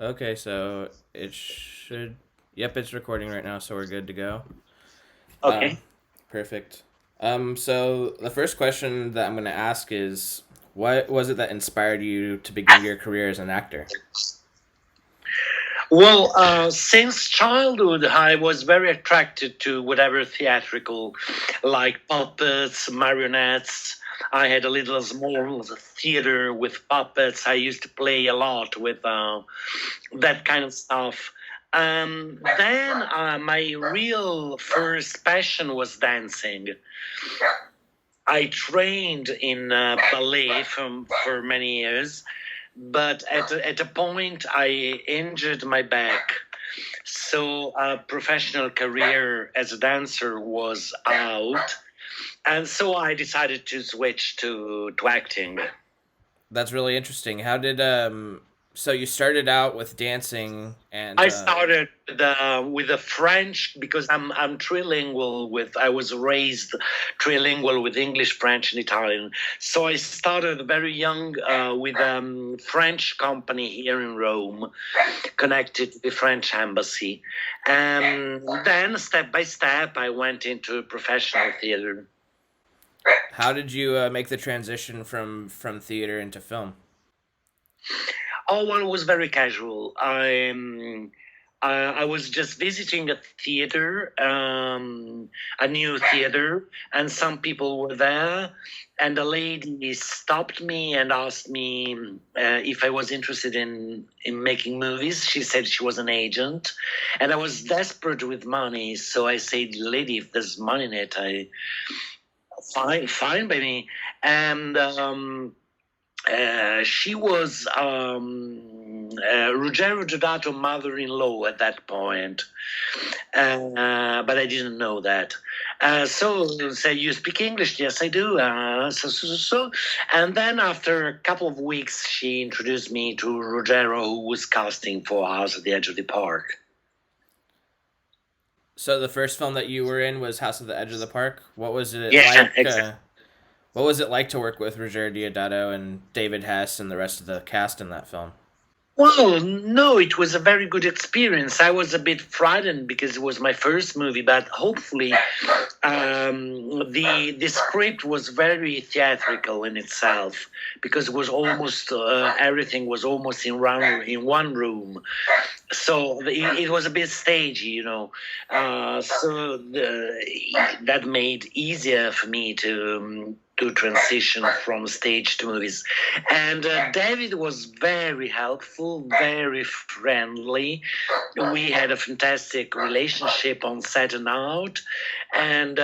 Okay, so it should. Yep, it's recording right now, so we're good to go. Um, Okay. Perfect. So the first question that I'm going to ask is, what was it that inspired you to begin your career as an actor? Well, since childhood, I was very attracted to whatever theatrical, like puppets, marionettes. I had a little small theater with puppets. I used to play a lot with that kind of stuff. Then my real first passion was dancing. I trained in ballet for many years, but at a point I injured my back. So a professional career as a dancer was out. And so I decided to switch to acting. That's really interesting. How did So you started out with dancing and I started with the French because I'm trilingual with I was raised trilingual with English, French, and Italian. So I started very young with French company here in Rome, connected to the French embassy, and then step by step I went into professional theater. how did you make the transition from theater into film? Oh, well, it was very casual. I was just visiting a theater, a new theater, and some people were there. And a lady stopped me and asked me if I was interested in making movies. She said she was an agent, and I was desperate with money. So I said, "Lady, if there's money in it, I fine, fine by me." And she was Ruggero Deodato mother-in-law at that point, but I didn't know that. So say, you speak English? Yes, I do. So. And then after a couple of weeks, she introduced me to Ruggero, who was casting for House at the Edge of the Park. So the first film that you were in was House at the Edge of the Park. Yeah, exactly. What was it like to work with Ruggero Deodato and David Hess and the rest of the cast in that film? Well, no, it was a very good experience. I was a bit frightened because it was my first movie, but hopefully, the script was very theatrical in itself because it was almost everything was almost in one room, so it was a bit stagey, you know. That made easier for me to transition from stage to movies. And David was very helpful, very friendly. We had a fantastic relationship on set and out. And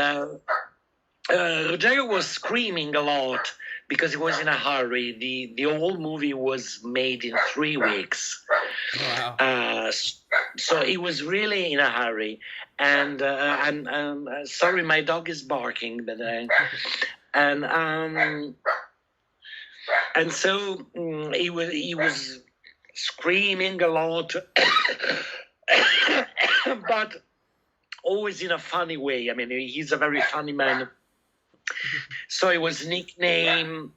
Ruggero was screaming a lot because he was in a hurry. The whole movie was made in 3 weeks. Wow. Uh, so he was really in a hurry. And I'm sorry, my dog is barking, but and and so he was screaming a lot, but always in a funny way. I mean, he's a very funny man. So he was nicknaming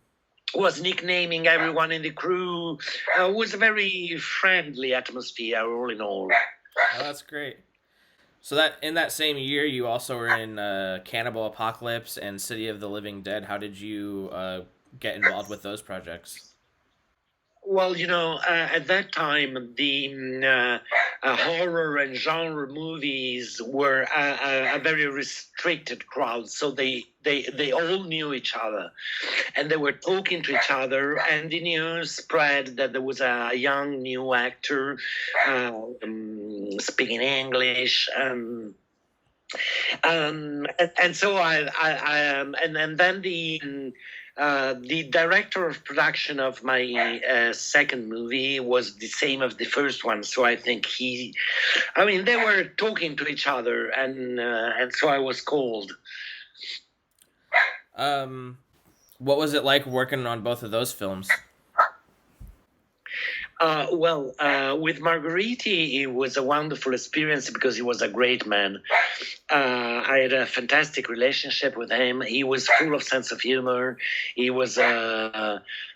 everyone in the crew. It was a very friendly atmosphere, all in all. Oh, that's great. So that in that same year, you also were in Cannibal Apocalypse and City of the Living Dead. How did you get involved with those projects? Well, at that time, the horror and genre movies were a very restricted crowd, so they all knew each other, and they were talking to each other, and the news spread that there was a young new actor speaking English. And so and then the director of production of my second movie was the same as the first one. So I think they were talking to each other, and so I was called. Um, what was it like working on both of those films? With Margheriti, it was a wonderful experience because he was a great man. I had a fantastic relationship with him. He was full of sense of humor. He was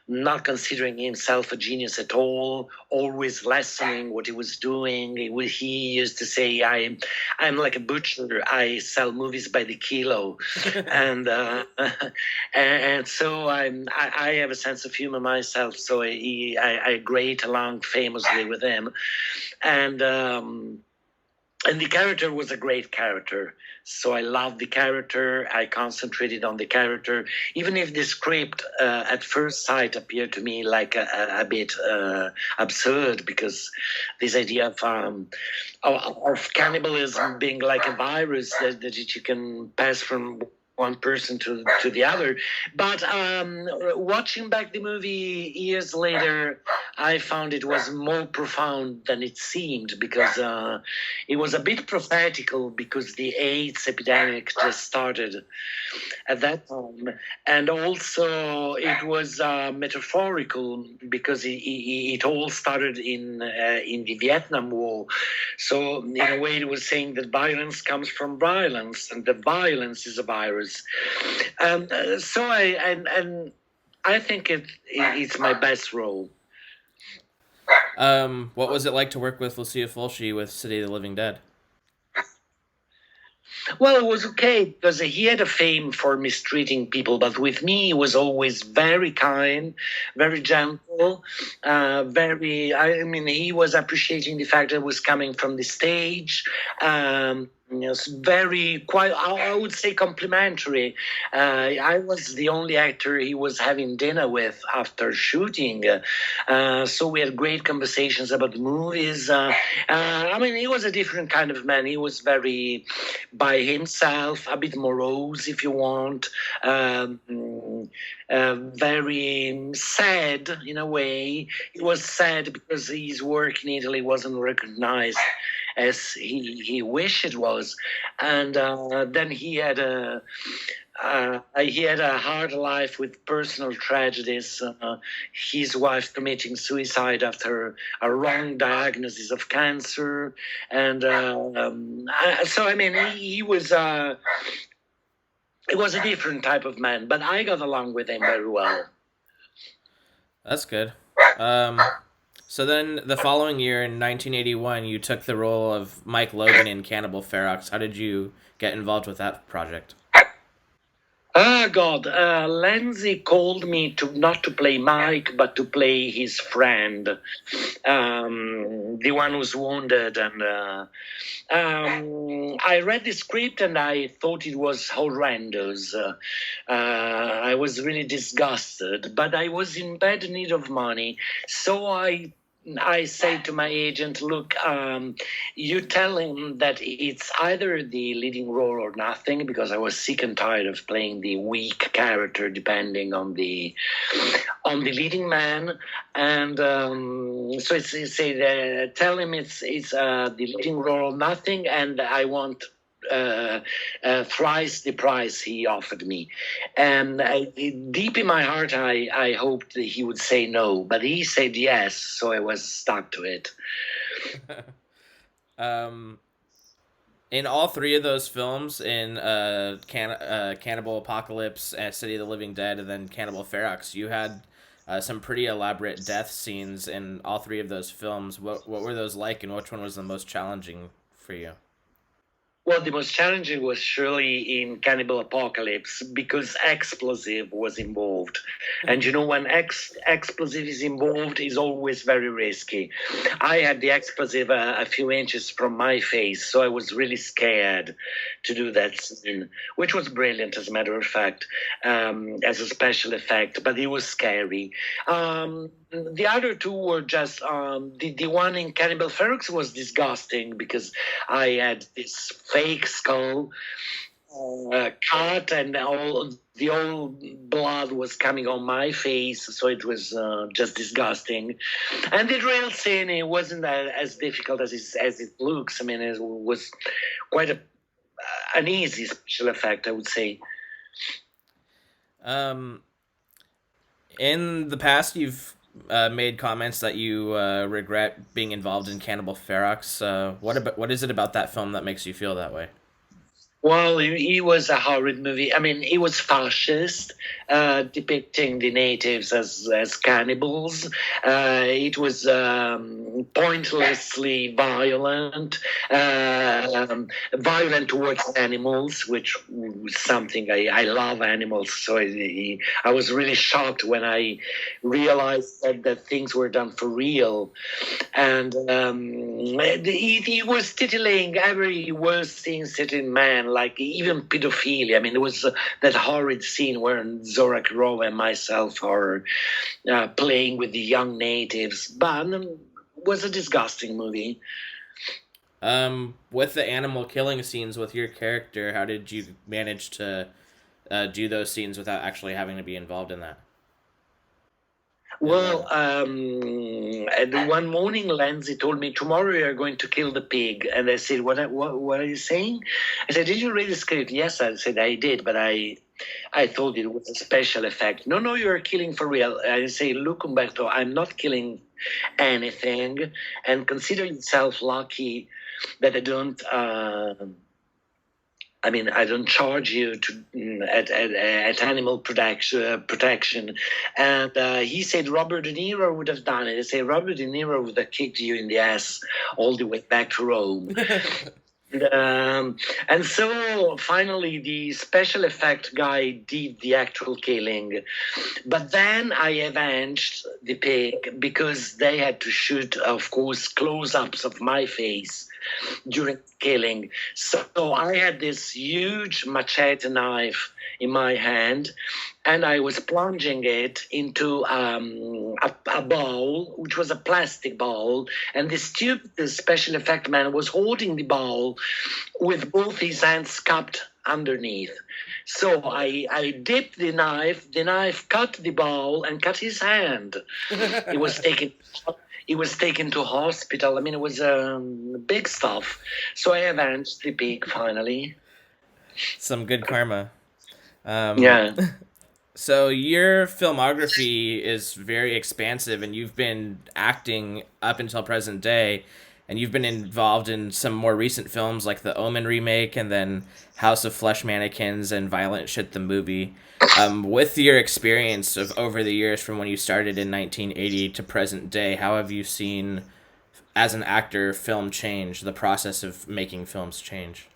not considering himself a genius at all, always lessening what he was doing. He used to say, I'm like a butcher. I sell movies by the kilo. and and so I have a sense of humor myself. So I grate along famously with him. And and the character was a great character. So I loved the character. I concentrated on the character, even if the script at first sight appeared to me like a bit absurd, because this idea of cannibalism being like a virus that you can pass from one person to the other. But watching back the movie years later, I found it was more profound than it seemed, because it was a bit prophetical, because the AIDS epidemic just started at that time, and also it was metaphorical, because it all started in the Vietnam War. So in a way, it was saying that violence comes from violence, and the violence is a virus. So I think it's my best role. What was it like to work with Lucio Fulci with City of the Living Dead? Well, it was okay, because he had a fame for mistreating people, but with me, he was always very kind, very gentle, very. I mean, he was appreciating the fact that I was coming from the stage. Very quite. I would say complimentary. I was the only actor he was having dinner with after shooting, so we had great conversations about the movies. I mean, he was a different kind of man. He was very by himself, a bit morose, if you want, very sad in a way. He was sad because his work in Italy wasn't recognized as he wished it was, and then he had a hard life with personal tragedies. His wife committing suicide after a wrong diagnosis of cancer, and so I mean he was. It was a different type of man, but I got along with him very well. That's good. So then the following year in 1981, you took the role of Mike Logan in Cannibal Ferox. How did you get involved with that project? Ah, God, Lenzi called me to not to play Mike, but to play his friend, the one who's wounded. And I read the script and I thought it was horrendous. I was really disgusted, but I was in bad need of money, so I say to my agent, look, you tell him that it's either the leading role or nothing, because I was sick and tired of playing the weak character depending on the leading man. And so tell him it's the leading role or nothing, and I want thrice the price he offered me. And deep in my heart, I hoped that he would say no, but he said yes, so I was stuck to it. um, in all three of those films, in Cannibal Apocalypse, City of the Living Dead, and then Cannibal Ferox, you had some pretty elaborate death scenes in all three of those films. What were those like, and which one was the most challenging for you? Well, the most challenging was surely in Cannibal Apocalypse, because explosive was involved. And you know, when explosive is involved, is always very risky. I had the explosive a few inches from my face, so I was really scared to do that scene, which was brilliant, as a matter of fact, as a special effect, but it was scary. The other two were just the one in Cannibal Ferox was disgusting, because I had this fake skull cut, and all the old blood was coming on my face, so it was just disgusting. And the drill scene, it wasn't as difficult as it looks. I mean, it was quite an easy special effect, I would say. Um, in the past, you've made comments that you regret being involved in Cannibal Ferox. What is it about that film that makes you feel that way? Well, he was a horrid movie. I mean, he was fascist, depicting the natives as cannibals. It was pointlessly violent, violent towards animals, which was something I love animals. So I was really shocked when I realized that things were done for real. And he was titillating every worst thing sitting man, like even pedophilia. I mean, there was that horrid scene where Zorak Rova and myself are playing with the young natives, but it was a disgusting movie. With the animal killing scenes with your character, how did you manage to do those scenes without actually having to be involved in that? Well, and one morning, Lenzi told me, tomorrow you're going to kill the pig. And I said, what are you saying? I said, did you read the script? Yes, I said, I did, but I thought it was a special effect. No, no, you're killing for real. I say, look, Umberto, I'm not killing anything. And consider yourself lucky that I don't... I mean, I don't charge you at animal protection. And he said Robert De Niro would have done it. I said Robert De Niro would have kicked you in the ass all the way back to Rome. And so finally, the special effect guy did the actual killing. But then I avenged the pig because they had to shoot, of course, close ups of my face during killing. So I had this huge machete knife in my hand, and I was plunging it into a bowl, which was a plastic bowl, and the stupid special effect man was holding the bowl with both his hands cupped underneath. So I dipped the knife cut the bowl and cut his hand. It was taken he was taken to hospital. I mean, it was big stuff. So I avenged the pig finally. Some good karma. Yeah. So your filmography is very expansive, and you've been acting up until present day, and you've been involved in some more recent films like the Omen remake, and then House of Flesh Mannequins and Violent Shit the movie. With your experience of over the years from when you started in 1980 to present day, how have you seen, as an actor, film change, the process of making films change?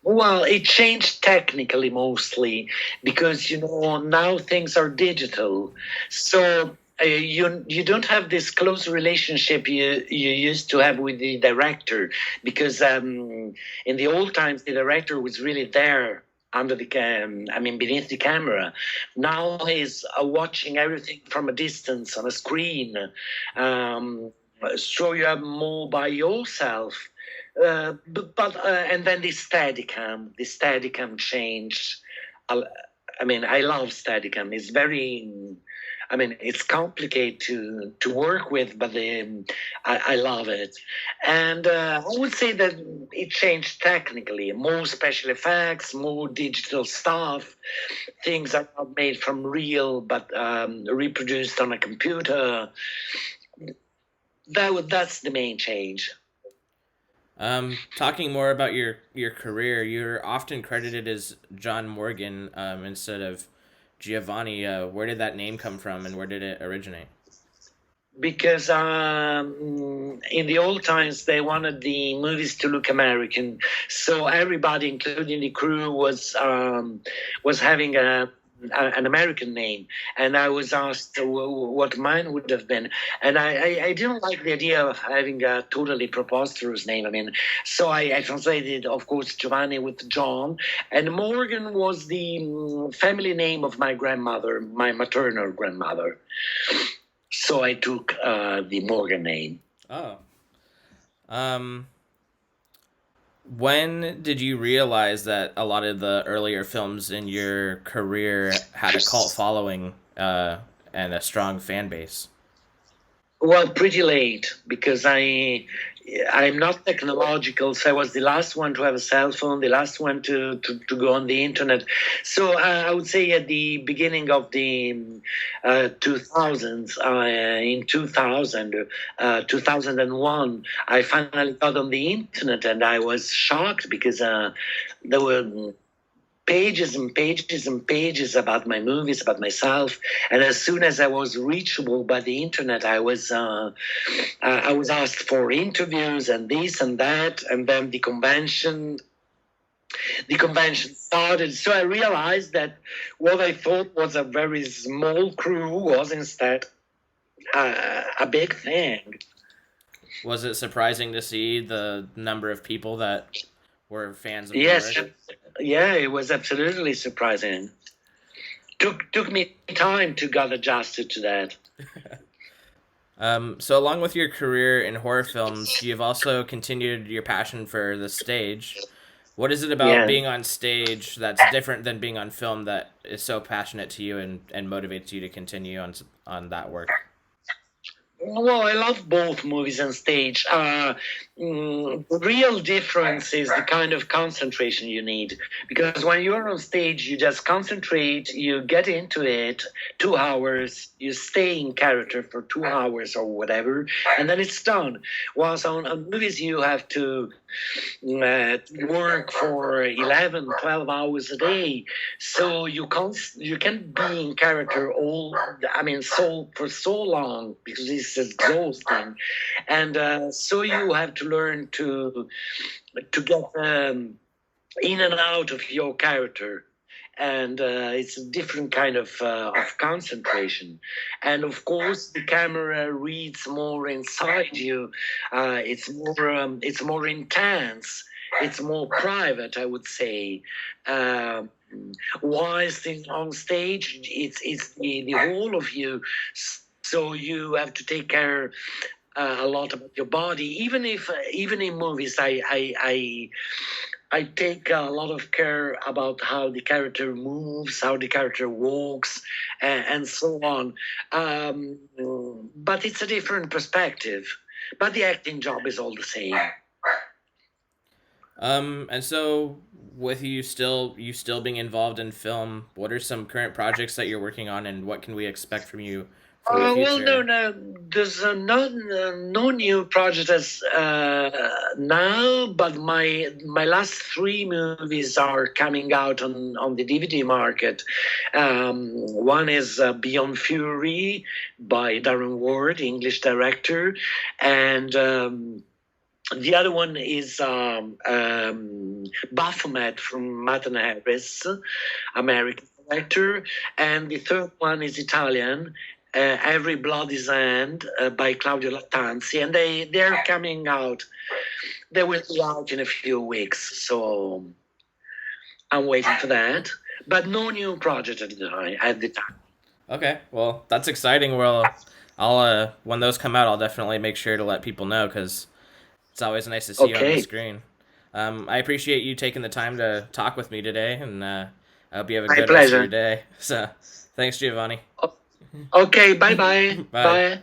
Well, it changed technically mostly because now things are digital, so you don't have this close relationship you used to have with the director because in the old times the director was really there under the beneath the camera. Now he's watching everything from a distance on a screen, so you have more by yourself. And then the Steadicam changed. I love Steadicam. It's very, it's complicated to work with, but I love it. And I would say that it changed technically. More special effects, more digital stuff. Things are not made from real, but reproduced on a computer. That's the main change. Talking more about your career, you're often credited as John Morghen instead of Giovanni. Where did that name come from, and where did it originate? Because in the old times they wanted the movies to look American, so everybody, including the crew, was having an American name, and I was asked what mine would have been, and I didn't like the idea of having a totally preposterous name. So I translated, of course, Giovanni with John, and Morgan was the family name of my grandmother, my maternal grandmother. So I took the Morgan name. Oh. Um, when did you realize that a lot of the earlier films in your career had a cult following and a strong fan base? Well, pretty late because I I'm not technological, so I was the last one to have a cell phone, the last one to go on the internet. So I would say at the beginning of the 2000s, in 2001, I finally got on the internet, and I was shocked because there were pages and pages and pages about my movies, about myself. And as soon as I was reachable by the internet, I was asked for interviews and this and that, and then the convention started. So I realized that what I thought was a very small crew was instead a big thing. Was it surprising to see the number of people that were fans of your Yes, work? yeah, it was absolutely surprising. Took me time to get adjusted to that. So along with your career in horror films, you've also continued your passion for the stage. What is it about Yeah. being on stage that's different than being on film that is so passionate to you and motivates you to continue on that work? Well, I love both movies and stage. The real difference is the kind of concentration you need. Because when you're on stage, you just concentrate, you get into it 2 hours, you stay in character for 2 hours or whatever, and then it's done. Whilst on movies, you have to work for 11, 12 hours a day. So you can't be in character for so long because it's exhausting. And so you have to learn to get in and out of your character. And it's a different kind of concentration. And of course, the camera reads more inside you. It's more intense. It's more private, I would say. Um, Whilst on stage, it's the whole of you. So you have to take care a lot about your body. Even in movies, I take a lot of care about how the character moves, how the character walks, and so on. But it's a different perspective. But the acting job is all the same. And so with you still being involved in film, what are some current projects that you're working on, and what can we expect from you from the Well, no, future? no. There's no new project as now, but my last three movies are coming out on the DVD market. One is Beyond Fury by Darren Ward, English director, and the other one is Baphomet from Matt and Harris, American director, and the third one is Italian. Every Blood is End by Claudio Lattanzi, and they're coming out. They will be out in a few weeks, so I'm waiting for that. But no new project at the time. Okay, well, that's exciting. Well, I'll when those come out, I'll definitely make sure to let people know because it's always nice to see you on the Okay, screen. I appreciate you taking the time to talk with me today, and I hope you have a my good rest of your pleasure. day. So, thanks, Giovanni. Okay, bye bye. Bye. Bye.